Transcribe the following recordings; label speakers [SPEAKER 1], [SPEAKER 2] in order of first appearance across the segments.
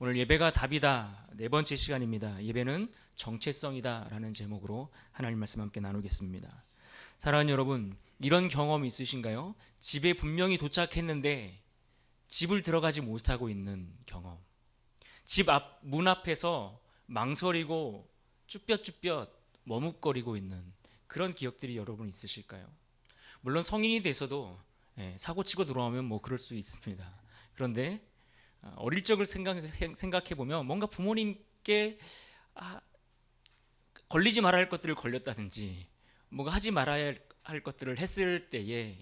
[SPEAKER 1] 오늘 예배가 답이다. 네 번째 시간입니다. 예배는 정체성이다 라는 제목으로 하나님 말씀 함께 나누겠습니다. 사랑하는 여러분, 이런 경험 있으신가요? 집에 분명히 도착했는데 집을 들어가지 못하고 있는 경험. 집 앞 문 앞에서 망설이고 쭈뼛쭈뼛 머뭇거리고 있는 그런 기억들이 여러분 있으실까요? 물론 성인이 돼서도 사고 치고 돌아오면 뭐 그럴 수 있습니다. 그런데 어릴 적을 생각해 보면 뭔가 부모님께 걸리지 말아야 할 것들을 걸렸다든지 뭔가 하지 말아야 할 것들을 했을 때에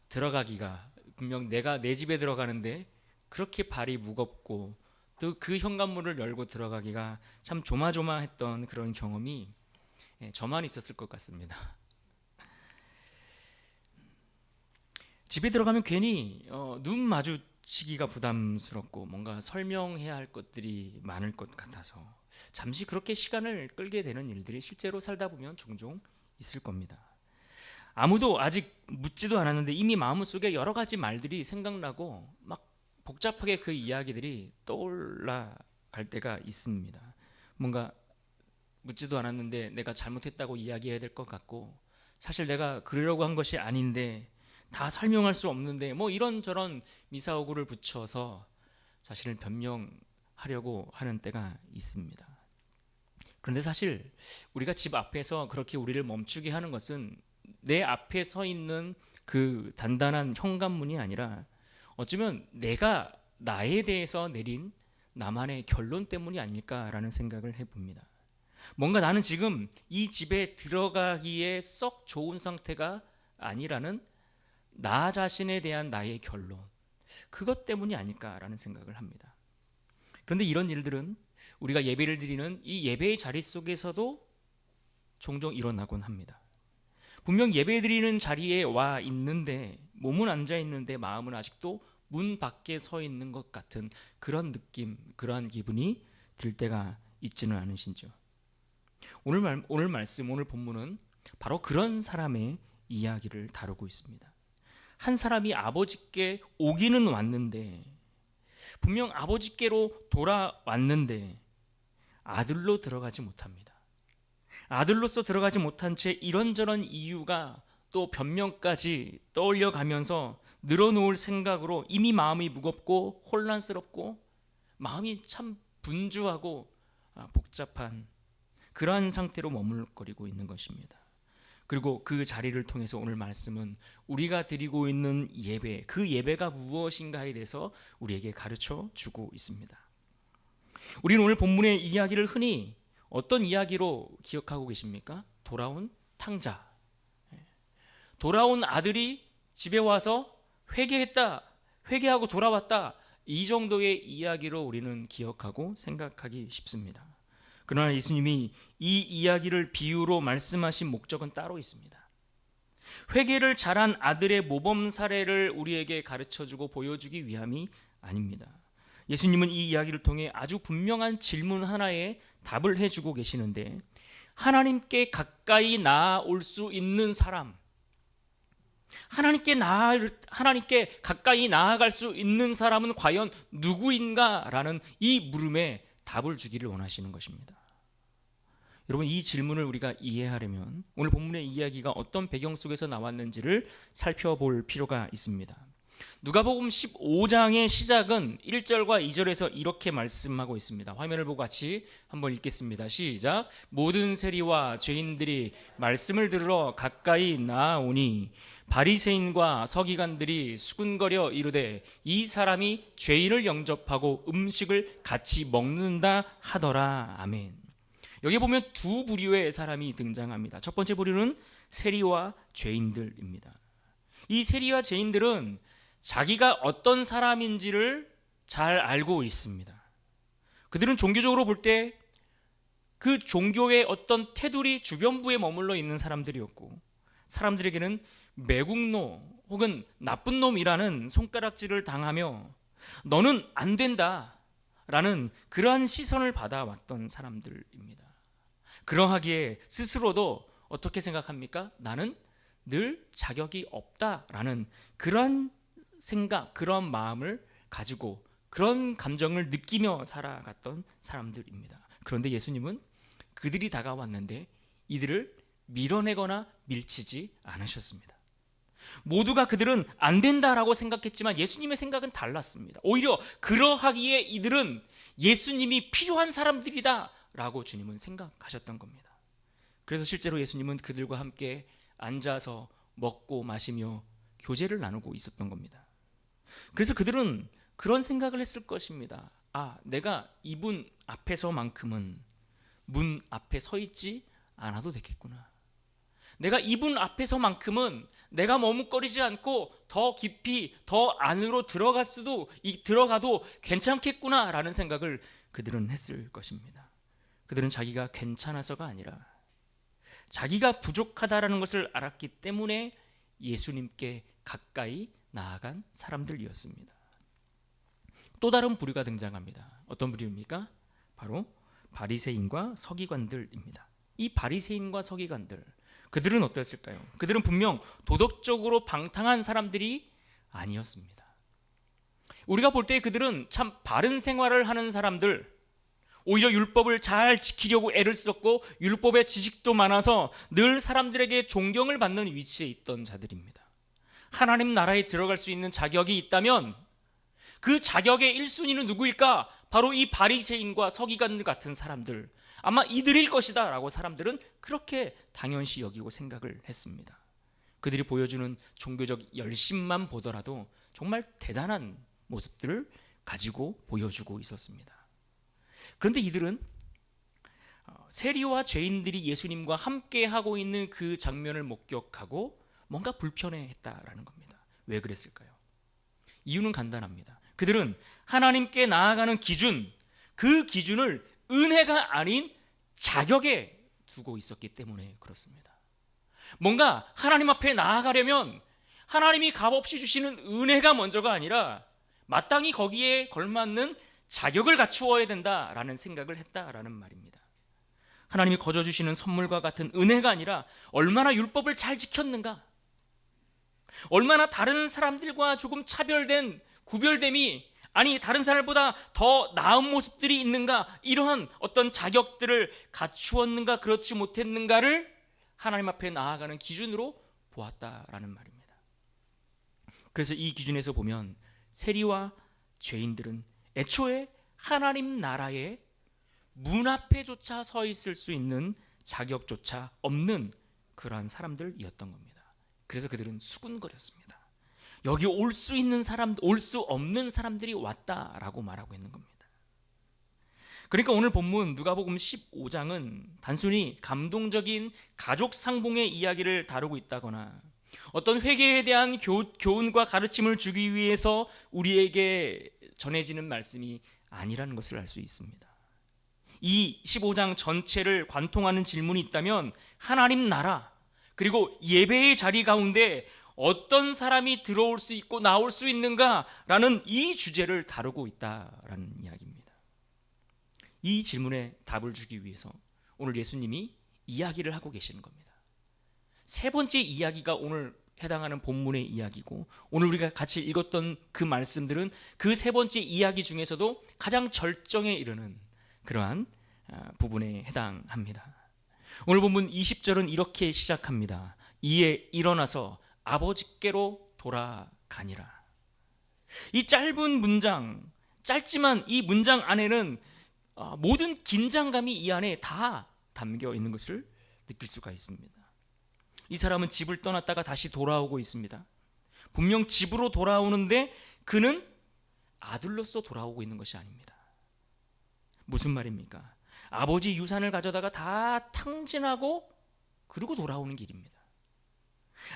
[SPEAKER 1] 들어가기가, 분명 내가 내 집에 들어가는데 그렇게 발이 무겁고 또 그 현관문을 열고 들어가기가 참 조마조마했던 그런 경험이 저만 있었을 것 같습니다. 집에 들어가면 괜히 눈 마주치기가 부담스럽고 뭔가 설명해야 할 것들이 많을 것 같아서 잠시 그렇게 시간을 끌게 되는 일들이 실제로 살다 보면 종종 있을 겁니다. 아무도 아직 묻지도 않았는데 이미 마음속에 여러 가지 말들이 생각나고 막 복잡하게 그 이야기들이 떠올라 갈 때가 있습니다. 뭔가 묻지도 않았는데 내가 잘못했다고 이야기해야 될 것 같고, 사실 내가 그러려고 한 것이 아닌데 다 설명할 수 없는데 뭐 이런저런 미사오구를 붙여서 자신을 변명하려고 하는 때가 있습니다. 그런데 사실 우리가 집 앞에서 그렇게 우리를 멈추게 하는 것은 내 앞에 서 있는 그 단단한 현관문이 아니라 어쩌면 내가 나에 대해서 내린 나만의 결론 때문이 아닐까라는 생각을 해봅니다. 뭔가 나는 지금 이 집에 들어가기에 썩 좋은 상태가 아니라는 나 자신에 대한 나의 결론, 그것 때문이 아닐까라는 생각을 합니다. 그런데 이런 일들은 우리가 예배를 드리는 이 예배의 자리 속에서도 종종 일어나곤 합니다. 분명 예배 드리는 자리에 와 있는데 몸은 앉아 있는데 마음은 아직도 문 밖에 서 있는 것 같은 그런 느낌, 그러한 기분이 들 때가 있지는 않으신지요? 오늘 말씀, 오늘 본문은 바로 그런 사람의 이야기를 다루고 있습니다. 한 사람이 아버지께 오기는 왔는데, 분명 아버지께로 돌아왔는데 아들로 들어가지 못합니다. 아들로서 들어가지 못한 채 이런저런 이유가 또 변명까지 떠올려 가면서 늘어놓을 생각으로 이미 마음이 무겁고 혼란스럽고 마음이 참 분주하고 복잡한 그러한 상태로 머물거리고 있는 것입니다. 그리고 그 자리를 통해서 오늘 말씀은 우리가 드리고 있는 예배, 그 예배가 무엇인가에 대해서 우리에게 가르쳐 주고 있습니다. 우리는 오늘 본문의 이야기를 흔히 어떤 이야기로 기억하고 계십니까? 돌아온 탕자. 돌아온 아들이 집에 와서 회개했다, 회개하고 돌아왔다, 이 정도의 이야기로 우리는 기억하고 생각하기 쉽습니다. 그러나 예수님이 이 이야기를 비유로 말씀하신 목적은 따로 있습니다. 회개를 잘한 아들의 모범 사례를 우리에게 가르쳐주고 보여주기 위함이 아닙니다. 예수님은 이 이야기를 통해 아주 분명한 질문 하나에 답을 해주고 계시는데, 하나님께 가까이 나아올 수 있는 사람, 하나님께 가까이 나아갈 수 있는 사람은 과연 누구인가? 라는 이 물음에 답을 주기를 원하시는 것입니다. 여러분, 이 질문을 우리가 이해하려면 오늘 본문의 이야기가 어떤 배경 속에서 나왔는지를 살펴볼 필요가 있습니다. 누가복음 15장의 시작은 1절과 2절에서 이렇게 말씀하고 있습니다. 화면을 보고 같이 한번 읽겠습니다. 시작. 모든 세리와 죄인들이 말씀을 들으러 가까이 나아오니 바리새인과 서기관들이 수군거려 이르되 이 사람이 죄인을 영접하고 음식을 같이 먹는다 하더라. 아멘. 여기 보면 두 부류의 사람이 등장합니다. 첫 번째 부류는 세리와 죄인들입니다. 이 세리와 죄인들은 자기가 어떤 사람인지를 잘 알고 있습니다. 그들은 종교적으로 볼 때 그 종교의 어떤 테두리 주변부에 머물러 있는 사람들이었고, 사람들에게는 매국노 혹은 나쁜 놈이라는 손가락질을 당하며 너는 안 된다 라는 그러한 시선을 받아왔던 사람들입니다. 그러하기에 스스로도 어떻게 생각합니까? 나는 늘 자격이 없다라는 그런 생각, 그런 마음을 가지고 그런 감정을 느끼며 살아갔던 사람들입니다. 그런데 예수님은 그들이 다가왔는데 이들을 밀어내거나 밀치지 않으셨습니다. 모두가 그들은 안 된다라고 생각했지만 예수님의 생각은 달랐습니다. 오히려 그러하기에 이들은 예수님이 필요한 사람들이다 라고 주님은 생각하셨던 겁니다. 그래서 실제로 예수님은 그들과 함께 앉아서 먹고 마시며 교제를 나누고 있었던 겁니다. 그래서 그들은 그런 생각을 했을 것입니다. 내가 이분 앞에서만큼은 문 앞에 서 있지 않아도 되겠구나. 내가 이분 앞에서만큼은 내가 머뭇거리지 않고 더 깊이 더 안으로 들어가도 괜찮겠구나라는 생각을 그들은 했을 것입니다. 그들은 자기가 괜찮아서가 아니라 자기가 부족하다라는 것을 알았기 때문에 예수님께 가까이 나아간 사람들이었습니다. 또 다른 부류가 등장합니다. 어떤 부류입니까? 바로 바리새인과 서기관들입니다. 이 바리새인과 서기관들, 그들은 어땠을까요? 그들은 분명 도덕적으로 방탕한 사람들이 아니었습니다. 우리가 볼 때 그들은 참 바른 생활을 하는 사람들, 오히려 율법을 잘 지키려고 애를 썼고 율법의 지식도 많아서 늘 사람들에게 존경을 받는 위치에 있던 자들입니다. 하나님 나라에 들어갈 수 있는 자격이 있다면 그 자격의 1순위는 누구일까? 바로 이 바리새인과 서기관 같은 사람들, 아마 이들일 것이다 라고 사람들은 그렇게 당연시 여기고 생각을 했습니다. 그들이 보여주는 종교적 열심만 보더라도 정말 대단한 모습들을 가지고 보여주고 있었습니다. 그런데 이들은 세리와 죄인들이 예수님과 함께 하고 있는 그 장면을 목격하고 뭔가 불편해했다라는 겁니다. 왜 그랬을까요? 이유는 간단합니다. 그들은 하나님께 나아가는 기준, 그 기준을 은혜가 아닌 자격에 두고 있었기 때문에 그렇습니다. 뭔가 하나님 앞에 나아가려면 하나님이 값없이 주시는 은혜가 먼저가 아니라 마땅히 거기에 걸맞는 자격을 갖추어야 된다라는 생각을 했다라는 말입니다. 하나님이 거저 주시는 선물과 같은 은혜가 아니라 얼마나 율법을 잘 지켰는가, 얼마나 다른 사람들과 조금 구별됨이 다른 사람보다 더 나은 모습들이 있는가, 이러한 어떤 자격들을 갖추었는가 그렇지 못했는가를 하나님 앞에 나아가는 기준으로 보았다라는 말입니다. 그래서 이 기준에서 보면 세리와 죄인들은 애초에 하나님 나라의 문 앞에조차 서 있을 수 있는 자격조차 없는 그러한 사람들이었던 겁니다. 그래서 그들은 수군거렸습니다. 여기 올 수 있는 사람, 올 수 없는 사람들이 왔다라고 말하고 있는 겁니다. 그러니까 오늘 본문 누가복음 15장은 단순히 감동적인 가족 상봉의 이야기를 다루고 있다거나 어떤 회개에 대한 교훈과 가르침을 주기 위해서 우리에게 전해지는 말씀이 아니라는 것을 알 수 있습니다. 이 15장 전체를 관통하는 질문이 있다면 하나님 나라 그리고 예배의 자리 가운데 어떤 사람이 들어올 수 있고 나올 수 있는가라는 이 주제를 다루고 있다라는 이야기입니다. 이 질문에 답을 주기 위해서 오늘 예수님이 이야기를 하고 계시는 겁니다. 세 번째 이야기가 오늘 해당하는 본문의 이야기고, 오늘 우리가 같이 읽었던 그 말씀들은 그 세 번째 이야기 중에서도 가장 절정에 이르는 그러한 부분에 해당합니다. 오늘 본문 20절은 이렇게 시작합니다. 이에 일어나서 아버지께로 돌아가니라. 이 짧은 문장, 짧지만 이 문장 안에는 모든 긴장감이 이 안에 다 담겨 있는 것을 느낄 수가 있습니다. 이 사람은 집을 떠났다가 다시 돌아오고 있습니다. 분명 집으로 돌아오는데 그는 아들로서 돌아오고 있는 것이 아닙니다. 무슨 말입니까? 아버지 유산을 가져다가 다 탕진하고 그리고 돌아오는 길입니다.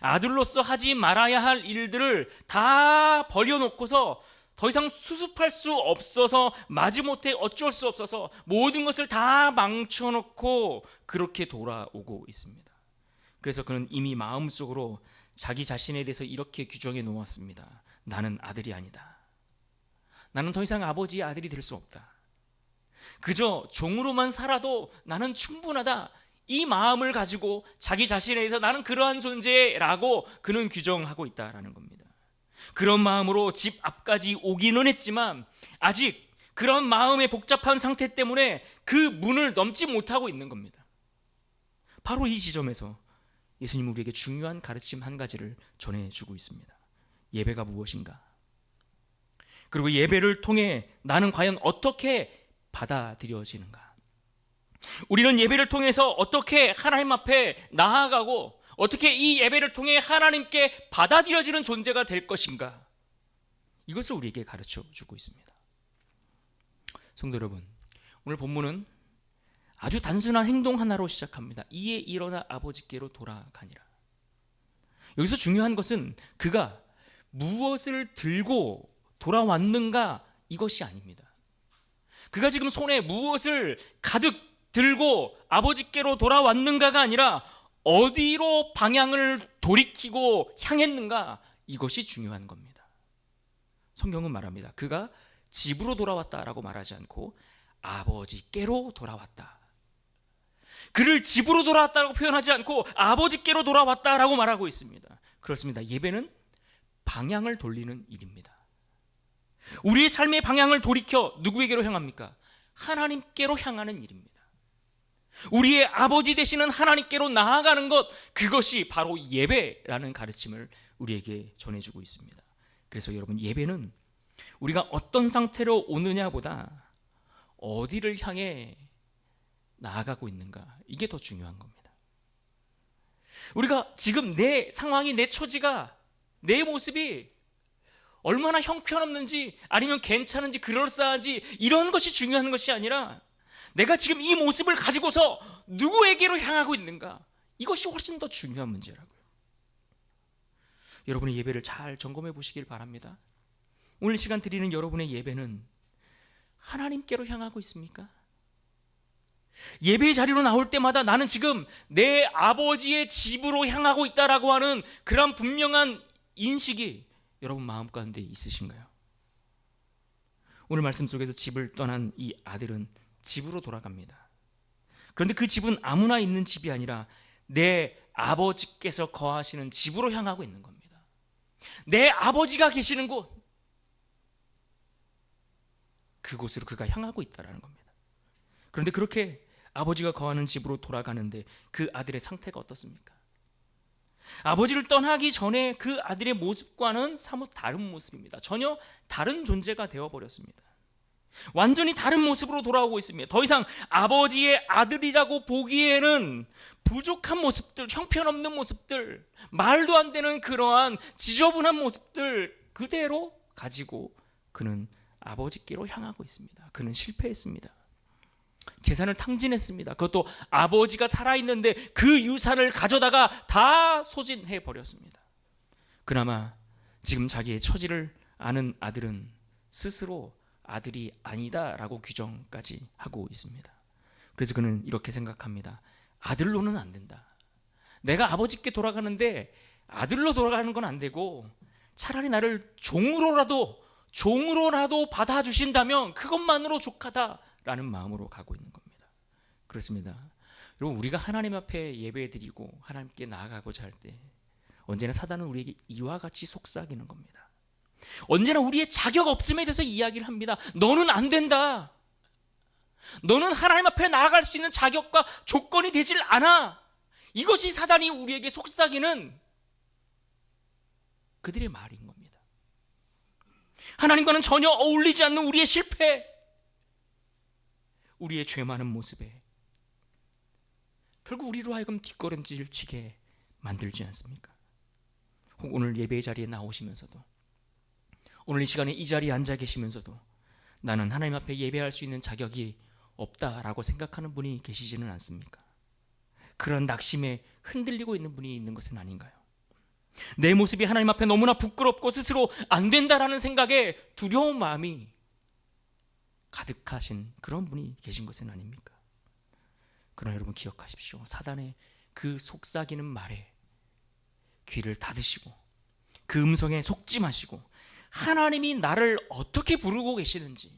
[SPEAKER 1] 아들로서 하지 말아야 할 일들을 다 버려놓고서 더 이상 수습할 수 없어서 마지못해 어쩔 수 없어서 모든 것을 다 망쳐놓고 그렇게 돌아오고 있습니다. 그래서 그는 이미 마음속으로 자기 자신에 대해서 이렇게 규정해 놓았습니다. 나는 아들이 아니다. 나는 더 이상 아버지의 아들이 될 수 없다. 그저 종으로만 살아도 나는 충분하다. 이 마음을 가지고 자기 자신에 대해서 나는 그러한 존재라고 그는 규정하고 있다라는 겁니다. 그런 마음으로 집 앞까지 오기는 했지만 아직 그런 마음의 복잡한 상태 때문에 그 문을 넘지 못하고 있는 겁니다. 바로 이 지점에서 예수님은 우리에게 중요한 가르침 한 가지를 전해주고 있습니다. 예배가 무엇인가? 그리고 예배를 통해 나는 과연 어떻게 받아들여지는가? 우리는 예배를 통해서 어떻게 하나님 앞에 나아가고 어떻게 이 예배를 통해 하나님께 받아들여지는 존재가 될 것인가? 이것을 우리에게 가르쳐 주고 있습니다. 성도 여러분, 오늘 본문은 아주 단순한 행동 하나로 시작합니다. 이에 일어나 아버지께로 돌아가니라. 여기서 중요한 것은 그가 무엇을 들고 돌아왔는가 이것이 아닙니다. 그가 지금 손에 무엇을 가득 들고 아버지께로 돌아왔는가가 아니라 어디로 방향을 돌이키고 향했는가 이것이 중요한 겁니다. 성경은 말합니다. 그가 집으로 돌아왔다라고 말하지 않고 아버지께로 돌아왔다. 그를 집으로 돌아왔다고 표현하지 않고 아버지께로 돌아왔다라고 말하고 있습니다. 그렇습니다. 예배는 방향을 돌리는 일입니다. 우리의 삶의 방향을 돌이켜 누구에게로 향합니까? 하나님께로 향하는 일입니다. 우리의 아버지 되시는 하나님께로 나아가는 것, 그것이 바로 예배라는 가르침을 우리에게 전해주고 있습니다. 그래서 여러분, 예배는 우리가 어떤 상태로 오느냐보다 어디를 향해 나아가고 있는가, 이게 더 중요한 겁니다. 우리가 지금 내 상황이, 내 처지가, 내 모습이 얼마나 형편없는지 아니면 괜찮은지 그럴싸한지 이런 것이 중요한 것이 아니라 내가 지금 이 모습을 가지고서 누구에게로 향하고 있는가, 이것이 훨씬 더 중요한 문제라고요. 여러분의 예배를 잘 점검해 보시길 바랍니다. 오늘 시간 드리는 여러분의 예배는 하나님께로 향하고 있습니까? 예배의 자리로 나올 때마다 나는 지금 내 아버지의 집으로 향하고 있다라고 하는 그런 분명한 인식이 여러분 마음 가운데 있으신가요? 오늘 말씀 속에서 집을 떠난 이 아들은 집으로 돌아갑니다. 그런데 그 집은 아무나 있는 집이 아니라 내 아버지께서 거하시는 집으로 향하고 있는 겁니다. 내 아버지가 계시는 곳, 그곳으로 그가 향하고 있다는 겁니다. 그런데 그렇게 아버지가 거하는 집으로 돌아가는데 그 아들의 상태가 어떻습니까? 아버지를 떠나기 전에 그 아들의 모습과는 사뭇 다른 모습입니다. 전혀 다른 존재가 되어버렸습니다. 완전히 다른 모습으로 돌아오고 있습니다. 더 이상 아버지의 아들이라고 보기에는 부족한 모습들, 형편없는 모습들, 말도 안 되는 그러한 지저분한 모습들 그대로 가지고 그는 아버지께로 향하고 있습니다. 그는 실패했습니다. 재산을 탕진했습니다. 그것도 아버지가 살아있는데 그 유산을 가져다가 다 소진해 버렸습니다. 그나마 지금 자기의 처지를 아는 아들은 스스로 아들이 아니다라고 규정까지 하고 있습니다. 그래서 그는 이렇게 생각합니다. 아들로는 안 된다. 내가 아버지께 돌아가는데 아들로 돌아가는 건 안 되고 차라리 나를 종으로라도 받아주신다면 그것만으로 족하다라는 마음으로 가고 있는 겁니다. 그렇습니다. 여러분, 우리가 하나님 앞에 예배드리고 하나님께 나아가고자 할 때 언제나 사단은 우리에게 이와 같이 속삭이는 겁니다. 언제나 우리의 자격 없음에 대해서 이야기를 합니다. 너는 안 된다. 너는 하나님 앞에 나아갈 수 있는 자격과 조건이 되질 않아. 이것이 사단이 우리에게 속삭이는 그들의 말인 겁니다. 하나님과는 전혀 어울리지 않는 우리의 실패, 우리의 죄 많은 모습에 결국 우리로 하여금 뒷걸음질 치게 만들지 않습니까? 혹 오늘 예배의 자리에 나오시면서도, 오늘 이 시간에 이 자리에 앉아 계시면서도 나는 하나님 앞에 예배할 수 있는 자격이 없다라고 생각하는 분이 계시지는 않습니까? 그런 낙심에 흔들리고 있는 분이 있는 것은 아닌가요? 내 모습이 하나님 앞에 너무나 부끄럽고 스스로 안 된다라는 생각에 두려운 마음이 가득하신 그런 분이 계신 것은 아닙니까? 그러나 여러분 기억하십시오. 사단의 그 속삭이는 말에 귀를 닫으시고 그 음성에 속지 마시고 하나님이 나를 어떻게 부르고 계시는지,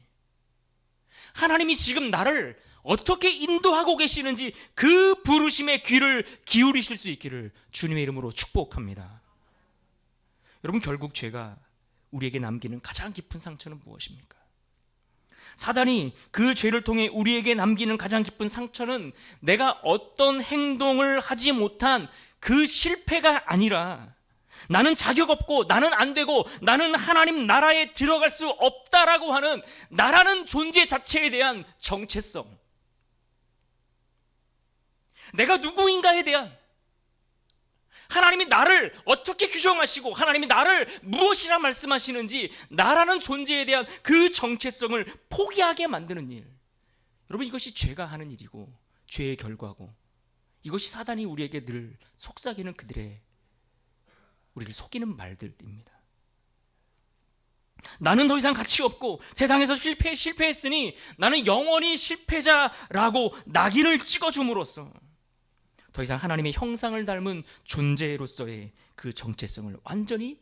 [SPEAKER 1] 하나님이 지금 나를 어떻게 인도하고 계시는지 그 부르심에 귀를 기울이실 수 있기를 주님의 이름으로 축복합니다. 여러분, 결국 죄가 우리에게 남기는 가장 깊은 상처는 무엇입니까? 사단이 그 죄를 통해 우리에게 남기는 가장 깊은 상처는 내가 어떤 행동을 하지 못한 그 실패가 아니라 나는 자격 없고 나는 안 되고 나는 하나님 나라에 들어갈 수 없다라고 하는 나라는 존재 자체에 대한 정체성, 내가 누구인가에 대한, 하나님이 나를 어떻게 규정하시고 하나님이 나를 무엇이라 말씀하시는지 나라는 존재에 대한 그 정체성을 포기하게 만드는 일, 여러분 이것이 죄가 하는 일이고 죄의 결과고, 이것이 사단이 우리에게 늘 속삭이는 그들의, 우리를 속이는 말들입니다. 나는 더 이상 가치 없고 세상에서 실패했으니 나는 영원히 실패자라고 낙인을 찍어줌으로써 더 이상 하나님의 형상을 닮은 존재로서의 그 정체성을 완전히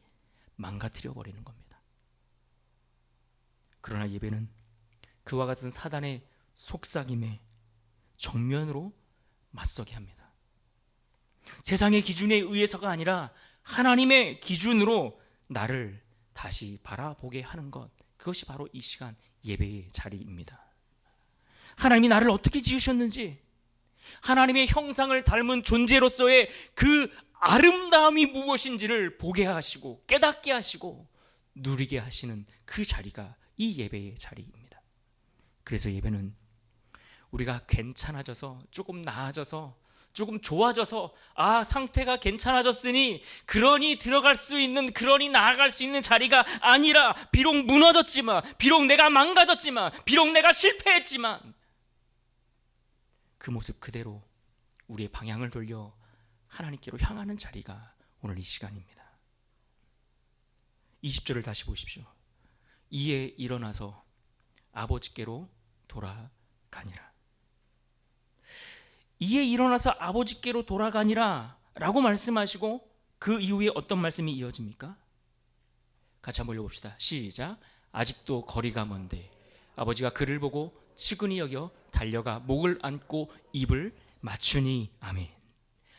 [SPEAKER 1] 망가뜨려 버리는 겁니다. 그러나 예배는 그와 같은 사단의 속삭임에 정면으로 맞서게 합니다. 세상의 기준에 의해서가 아니라 하나님의 기준으로 나를 다시 바라보게 하는 것, 그것이 바로 이 시간 예배의 자리입니다. 하나님이 나를 어떻게 지으셨는지, 하나님의 형상을 닮은 존재로서의 그 아름다움이 무엇인지를 보게 하시고 깨닫게 하시고 누리게 하시는 그 자리가 이 예배의 자리입니다. 그래서 예배는 우리가 괜찮아져서, 조금 나아져서, 조금 좋아져서, 상태가 괜찮아졌으니 그러니 들어갈 수 있는, 그러니 나아갈 수 있는 자리가 아니라, 비록 무너졌지만, 비록 내가 망가졌지만, 비록 내가 실패했지만 그 모습 그대로 우리의 방향을 돌려 하나님께로 향하는 자리가 오늘 이 시간입니다. 20절을 다시 보십시오. 이에 일어나서 아버지께로 돌아가니라. 이에 일어나서 아버지께로 돌아가니라 라고 말씀하시고 그 이후에 어떤 말씀이 이어집니까? 같이 한번 읽어봅시다. 시작. 아직도 거리가 먼데 아버지가 그를 보고 측은히 여겨 달려가 목을 안고 입을 맞추니. 아멘.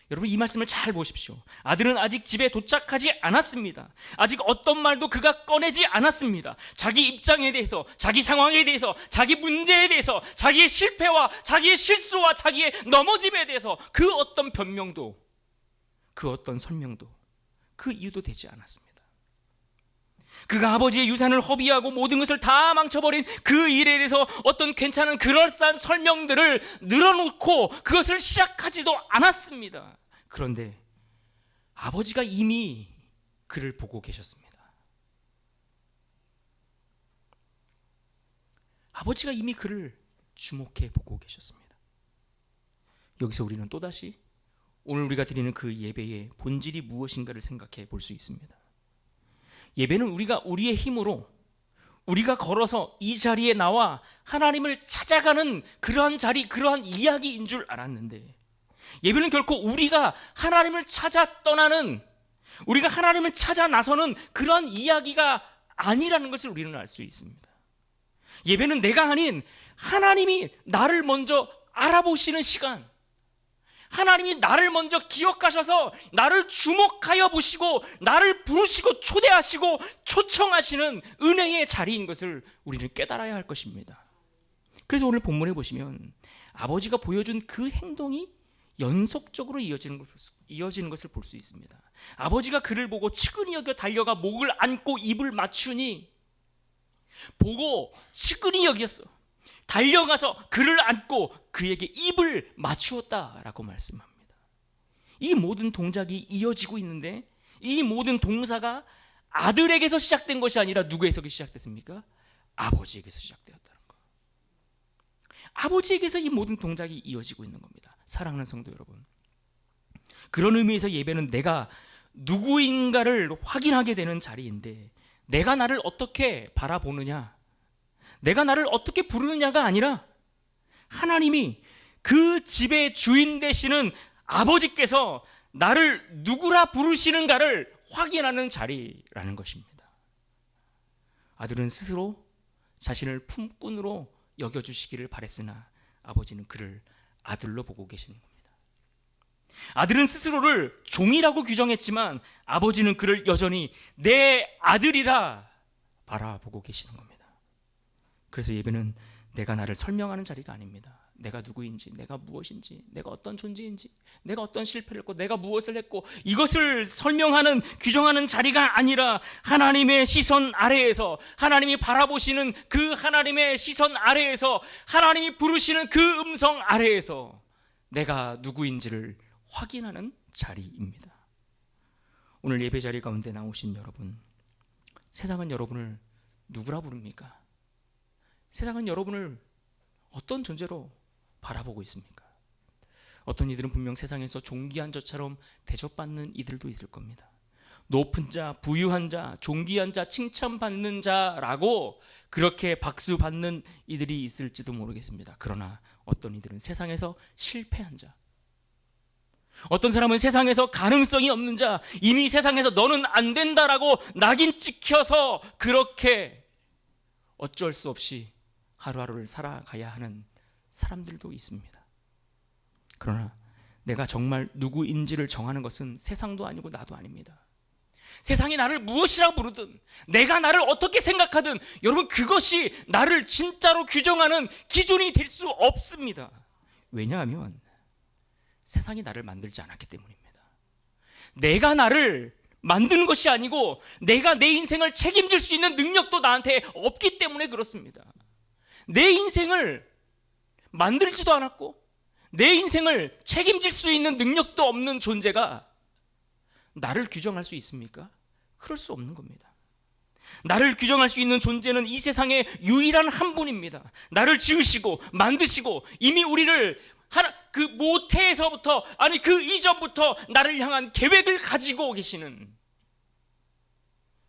[SPEAKER 1] 여러분 이 말씀을 잘 보십시오. 아들은 아직 집에 도착하지 않았습니다. 아직 어떤 말도 그가 꺼내지 않았습니다. 자기 입장에 대해서, 자기 상황에 대해서, 자기 문제에 대해서, 자기의 실패와 자기의 실수와 자기의 넘어짐에 대해서 그 어떤 변명도, 그 어떤 설명도, 그 이유도 되지 않았습니다. 그가 아버지의 유산을 허비하고 모든 것을 다 망쳐버린 그 일에 대해서 어떤 괜찮은 그럴싸한 설명들을 늘어놓고 그것을 시작하지도 않았습니다. 그런데 아버지가 이미 그를 보고 계셨습니다. 아버지가 이미 그를 주목해 보고 계셨습니다. 여기서 우리는 또다시 오늘 우리가 드리는 그 예배의 본질이 무엇인가를 생각해 볼 수 있습니다. 예배는 우리가 우리의 힘으로, 우리가 걸어서 이 자리에 나와 하나님을 찾아가는 그러한 자리, 그러한 이야기인 줄 알았는데, 예배는 결코 우리가 하나님을 찾아 떠나는, 우리가 하나님을 찾아 나서는 그러한 이야기가 아니라는 것을 우리는 알 수 있습니다. 예배는 내가 아닌 하나님이 나를 먼저 알아보시는 시간, 하나님이 나를 먼저 기억하셔서 나를 주목하여 보시고 나를 부르시고 초대하시고 초청하시는 은혜의 자리인 것을 우리는 깨달아야 할 것입니다. 그래서 오늘 본문에 보시면 아버지가 보여준 그 행동이 연속적으로 이어지는 것을 볼 수 있습니다. 아버지가 그를 보고 측은히 여겨 달려가 목을 안고 입을 맞추니, 보고 측은히 여겼어. 달려가서 그를 안고 그에게 입을 맞추었다라고 말씀합니다. 이 모든 동작이 이어지고 있는데 이 모든 동사가 아들에게서 시작된 것이 아니라 누구에서 시작됐습니까? 아버지에게서 시작되었다는 것. 아버지에게서 이 모든 동작이 이어지고 있는 겁니다. 사랑하는 성도 여러분, 그런 의미에서 예배는 내가 누구인가를 확인하게 되는 자리인데, 내가 나를 어떻게 바라보느냐, 내가 나를 어떻게 부르느냐가 아니라 하나님이 그 집의 주인 되시는 아버지께서 나를 누구라 부르시는가를 확인하는 자리라는 것입니다. 아들은 스스로 자신을 품꾼으로 여겨주시기를 바랬으나 아버지는 그를 아들로 보고 계시는 겁니다. 아들은 스스로를 종이라고 규정했지만 아버지는 그를 여전히 내 아들이라 바라보고 계시는 겁니다. 그래서 예배는 내가 나를 설명하는 자리가 아닙니다. 내가 누구인지, 내가 무엇인지, 내가 어떤 존재인지, 내가 어떤 실패를 했고, 내가 무엇을 했고, 이것을 설명하는, 규정하는 자리가 아니라 하나님의 시선 아래에서, 하나님이 바라보시는 그 하나님의 시선 아래에서, 하나님이 부르시는 그 음성 아래에서 내가 누구인지를 확인하는 자리입니다. 오늘 예배 자리 가운데 나오신 여러분, 세상은 여러분을 누구라 부릅니까? 세상은 여러분을 어떤 존재로 바라보고 있습니까? 어떤 이들은 분명 세상에서 존귀한 자처럼 대접받는 이들도 있을 겁니다. 높은 자, 부유한 자, 존귀한 자, 칭찬받는 자라고 그렇게 박수 받는 이들이 있을지도 모르겠습니다. 그러나 어떤 이들은 세상에서 실패한 자, 어떤 사람은 세상에서 가능성이 없는 자, 이미 세상에서 너는 안 된다라고 낙인 찍혀서 그렇게 어쩔 수 없이 하루하루를 살아가야 하는 사람들도 있습니다. 그러나 내가 정말 누구인지를 정하는 것은 세상도 아니고 나도 아닙니다. 세상이 나를 무엇이라고 부르든, 내가 나를 어떻게 생각하든, 여러분, 그것이 나를 진짜로 규정하는 기준이 될 수 없습니다. 왜냐하면 세상이 나를 만들지 않았기 때문입니다. 내가 나를 만드는 것이 아니고 내가 내 인생을 책임질 수 있는 능력도 나한테 없기 때문에 그렇습니다. 내 인생을 만들지도 않았고 내 인생을 책임질 수 있는 능력도 없는 존재가 나를 규정할 수 있습니까? 그럴 수 없는 겁니다. 나를 규정할 수 있는 존재는 이 세상에 유일한 한 분입니다. 나를 지으시고 만드시고 이미 우리를 그 모태에서부터, 아니 그 이전부터 나를 향한 계획을 가지고 계시는,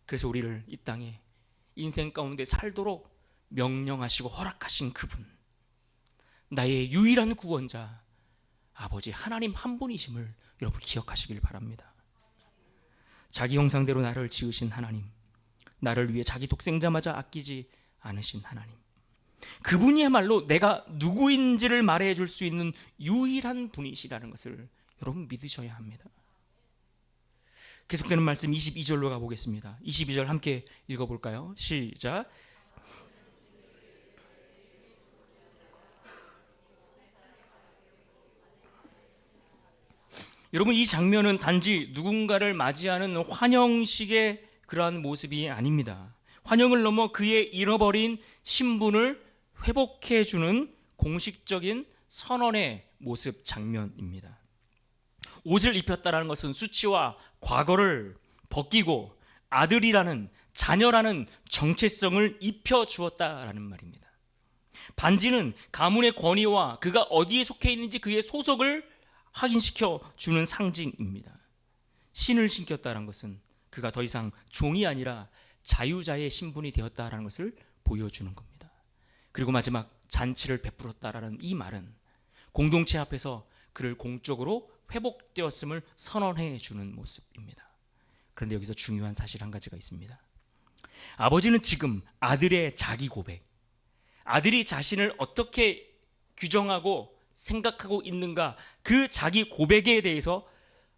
[SPEAKER 1] 그래서 우리를 이 땅에 인생 가운데 살도록 명령하시고 허락하신 그분, 나의 유일한 구원자 아버지 하나님 한 분이심을 여러분 기억하시길 바랍니다. 자기 형상대로 나를 지으신 하나님, 나를 위해 자기 독생자마저 아끼지 않으신 하나님, 그분이야말로 내가 누구인지를 말해줄 수 있는 유일한 분이시라는 것을 여러분 믿으셔야 합니다. 계속되는 말씀 22절로 가보겠습니다. 22절 함께 읽어볼까요? 시작. 여러분, 이 장면은 단지 누군가를 맞이하는 환영식의 그러한 모습이 아닙니다. 환영을 넘어 그의 잃어버린 신분을 회복해주는 공식적인 선언의 모습 장면입니다. 옷을 입혔다는 것은 수치와 과거를 벗기고 아들이라는, 자녀라는 정체성을 입혀주었다라는 말입니다. 반지는 가문의 권위와 그가 어디에 속해 있는지 그의 소속을 확인시켜 주는 상징입니다. 신을 신겼다는 것은 그가 더 이상 종이 아니라 자유자의 신분이 되었다라는 것을 보여주는 겁니다. 그리고 마지막 잔치를 베풀었다라는 이 말은 공동체 앞에서 그를 공적으로 회복되었음을 선언해 주는 모습입니다. 그런데 여기서 중요한 사실 한 가지가 있습니다. 아버지는 지금 아들의 자기 고백, 아들이 자신을 어떻게 규정하고 생각하고 있는가, 그 자기 고백에 대해서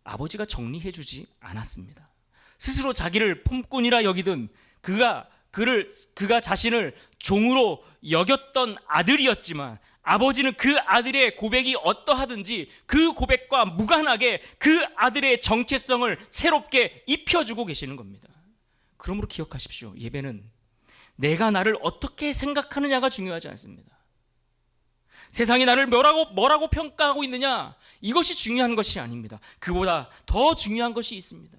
[SPEAKER 1] 아버지가 정리해 주지 않았습니다. 스스로 자기를 품꾼이라 여기든 그가 자신을 종으로 여겼던 아들이었지만 아버지는 그 아들의 고백이 어떠하든지 그 고백과 무관하게 그 아들의 정체성을 새롭게 입혀주고 계시는 겁니다. 그러므로 기억하십시오. 예배는 내가 나를 어떻게 생각하느냐가 중요하지 않습니다. 세상이 나를 뭐라고 평가하고 있느냐, 이것이 중요한 것이 아닙니다. 그보다 더 중요한 것이 있습니다.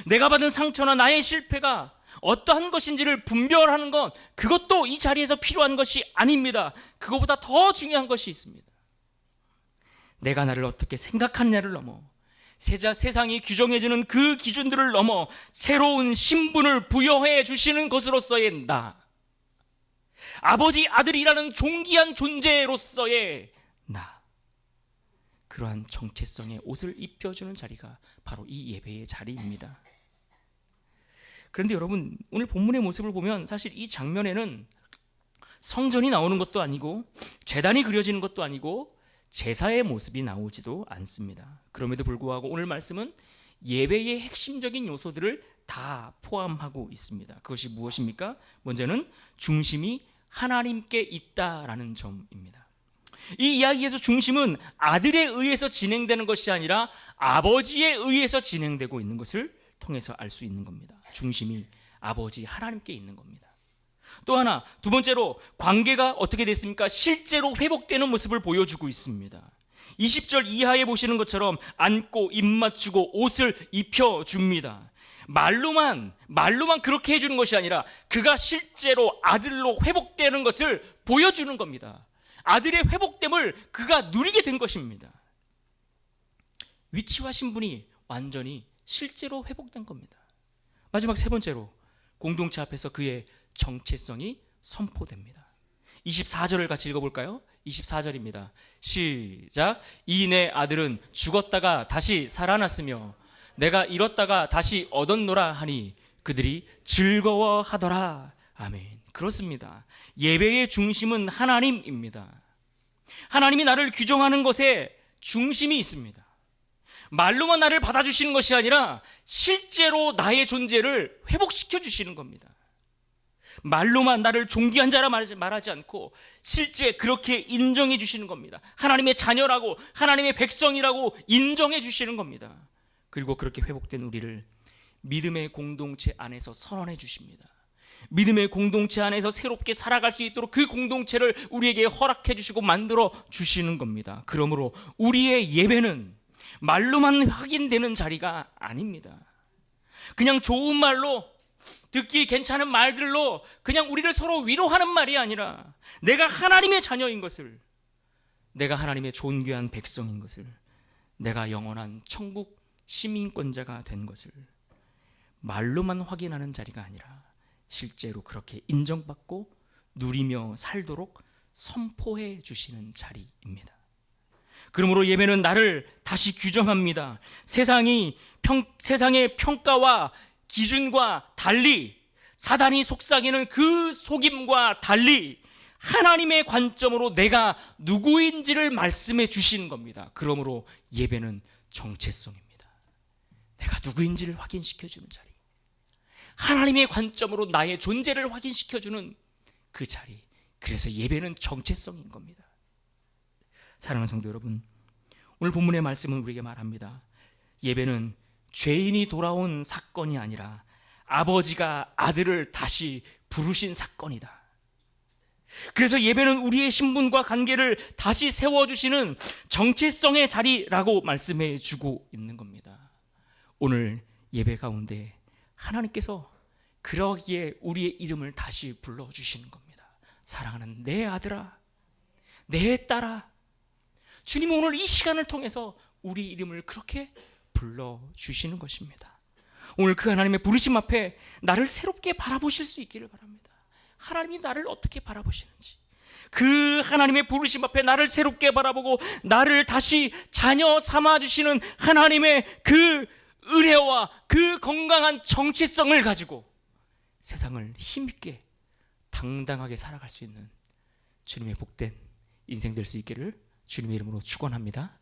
[SPEAKER 1] 내가 받은 상처나 나의 실패가 어떠한 것인지를 분별하는 것, 그것도 이 자리에서 필요한 것이 아닙니다. 그것보다 더 중요한 것이 있습니다. 내가 나를 어떻게 생각하느냐를 넘어 세상이 규정해주는 그 기준들을 넘어 새로운 신분을 부여해 주시는 것으로서의 나, 아버지 아들이라는 존귀한 존재로서의 나, 그러한 정체성의 옷을 입혀주는 자리가 바로 이 예배의 자리입니다. 그런데 여러분, 오늘 본문의 모습을 보면 사실 이 장면에는 성전이 나오는 것도 아니고 제단이 그려지는 것도 아니고 제사의 모습이 나오지도 않습니다. 그럼에도 불구하고 오늘 말씀은 예배의 핵심적인 요소들을 다 포함하고 있습니다. 그것이 무엇입니까? 먼저는 중심이 하나님께 있다라는 점입니다. 이 이야기에서 중심은 아들에 의해서 진행되는 것이 아니라 아버지에 의해서 진행되고 있는 것을 통해서 알 수 있는 겁니다. 중심이 아버지 하나님께 있는 겁니다. 또 하나, 두 번째로 관계가 어떻게 됐습니까? 실제로 회복되는 모습을 보여주고 있습니다. 20절 이하에 보시는 것처럼 안고 입 맞추고 옷을 입혀줍니다. 말로만 그렇게 해주는 것이 아니라 그가 실제로 아들로 회복되는 것을 보여주는 겁니다. 아들의 회복됨을 그가 누리게 된 것입니다. 위치와 신분이 완전히 실제로 회복된 겁니다. 마지막 세 번째로 공동체 앞에서 그의 정체성이 선포됩니다. 24절을 같이 읽어볼까요? 24절입니다. 시작. 이 내 아들은 죽었다가 다시 살아났으며 내가 잃었다가 다시 얻었노라 하니 그들이 즐거워하더라. 아멘. 그렇습니다. 예배의 중심은 하나님입니다. 하나님이 나를 규정하는 것에 중심이 있습니다. 말로만 나를 받아주시는 것이 아니라 실제로 나의 존재를 회복시켜 주시는 겁니다. 말로만 나를 존귀한 자라 말하지 않고 실제 그렇게 인정해 주시는 겁니다. 하나님의 자녀라고, 하나님의 백성이라고 인정해 주시는 겁니다. 그리고 그렇게 회복된 우리를 믿음의 공동체 안에서 선언해 주십니다. 믿음의 공동체 안에서 새롭게 살아갈 수 있도록 그 공동체를 우리에게 허락해 주시고 만들어 주시는 겁니다. 그러므로 우리의 예배는 말로만 확인되는 자리가 아닙니다. 그냥 좋은 말로, 듣기 괜찮은 말들로 그냥 우리를 서로 위로하는 말이 아니라 내가 하나님의 자녀인 것을, 내가 하나님의 존귀한 백성인 것을, 내가 영원한 천국 시민권자가 된 것을 말로만 확인하는 자리가 아니라 실제로 그렇게 인정받고 누리며 살도록 선포해 주시는 자리입니다. 그러므로 예배는 나를 다시 규정합니다. 세상의 평가와 기준과 달리, 사단이 속삭이는 그 속임과 달리 하나님의 관점으로 내가 누구인지를 말씀해 주시는 겁니다. 그러므로 예배는 정체성입니다. 내가 누구인지를 확인시켜 주는 자리, 하나님의 관점으로 나의 존재를 확인시켜 주는 그 자리, 그래서 예배는 정체성인 겁니다. 사랑하는 성도 여러분, 오늘 본문의 말씀은 우리에게 말합니다. 예배는 죄인이 돌아온 사건이 아니라 아버지가 아들을 다시 부르신 사건이다. 그래서 예배는 우리의 신분과 관계를 다시 세워주시는 정체성의 자리라고 말씀해 주고 있는 겁니다. 오늘 예배 가운데 하나님께서 그러기에 우리의 이름을 다시 불러주시는 겁니다. 사랑하는 내 아들아, 내 딸아, 주님은 오늘 이 시간을 통해서 우리 이름을 그렇게 불러주시는 것입니다. 오늘 그 하나님의 부르심 앞에 나를 새롭게 바라보실 수 있기를 바랍니다. 하나님이 나를 어떻게 바라보시는지, 그 하나님의 부르심 앞에 나를 새롭게 바라보고 나를 다시 자녀 삼아주시는 하나님의 그 은혜와 그 건강한 정체성을 가지고 세상을 힘있게 당당하게 살아갈 수 있는 주님의 복된 인생 될 수 있기를 주님의 이름으로 축원합니다.